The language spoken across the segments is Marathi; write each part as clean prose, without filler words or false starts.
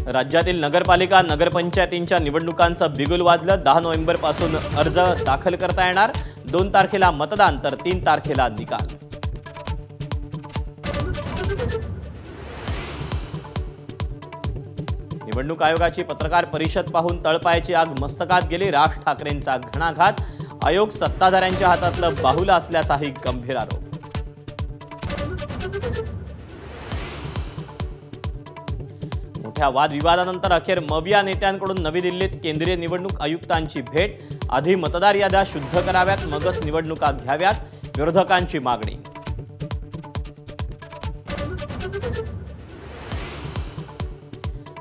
राज्यातील नगरपालिका नगरपंचायतींच्या निवडणुकांचं बिगुल वाजलं। 10 नोव्हेंबरपासून अर्ज दाखल करता येणार। 2 तारखेला मतदान तर 3 तारखेला निकाल। निवडणूक आयोगाची पत्रकार परिषद पाहून तळपायाची आग मस्तकात गेली। राज ठाकरेंचा घणाघात। आयोग सत्ताधाऱ्यांच्या हातातलं बाहुलं असल्याचाही गंभीर आरोप। मोठ्या वादविवादानंतर अखेर मविया नेत्यांकडून नवी दिल्लीत केंद्रीय निवडणूक आयुक्तांची भेट। आधी मतदार याद्या शुद्ध कराव्यात, मगच निवडणुका घ्याव्यात, विरोधकांची मागणी।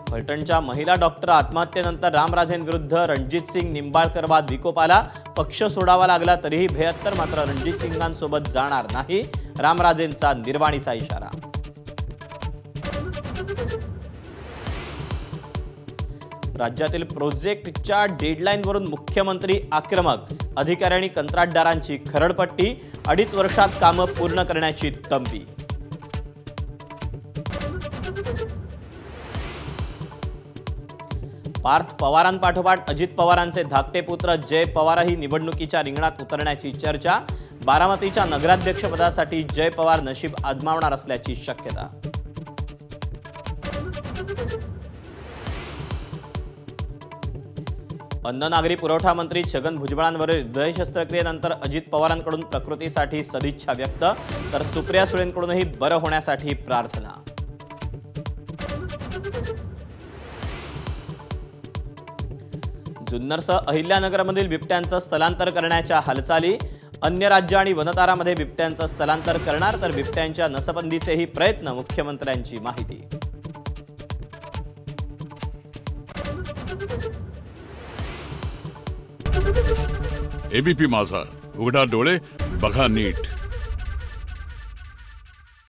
फलटणच्या महिला डॉक्टर आत्महत्येनंतर रामराजेंविरुद्ध रणजितसिंग निंबाळकर वाद विकोपाला। पक्ष सोडावा लागला तरीही 72, मात्र रणजितसिंगांसोबत जाणार नाही, रामराजेंचा निर्वाणीचा इशारा। राज्यातील प्रोजेक्टच्या डेडलाईनवरून मुख्यमंत्री आक्रमक। अधिकारी कंत्राटदारांची खरडपट्टी। 2.5 वर्षात कामं पूर्ण करण्याची तंबी। पार्थ पवारांपाठोपाठ अजित पवारांचे धाकटे पुत्र जय पवारही निवडणुकीच्या रिंगणात उतरण्याची चर्चा। बारामतीच्या नगराध्यक्षपदासाठी जय पवार नशीब आजमावणार असल्याची शक्यता। अन्न नागरी पुरवठा मंत्री छगन भुजबळांवरील हृदय शस्त्रक्रियेनंतर अजित पवारांकडून प्रकृतीसाठी सदिच्छा व्यक्त, तर सुप्रिया सुळेंकडूनही बरं होण्यासाठी प्रार्थना। जुन्नरसह अहिल्यानगरमधील बिबट्यांचं स्थलांतर करण्याच्या हालचाली। अन्य राज्य आणि वनतारामध्ये बिबट्यांचं स्थलांतर करणार, तर बिबट्यांच्या नसबंदीचेही प्रयत्न, मुख्यमंत्र्यांची माहिती। एबीपी माझा, उघडा डोळे बघा नीट।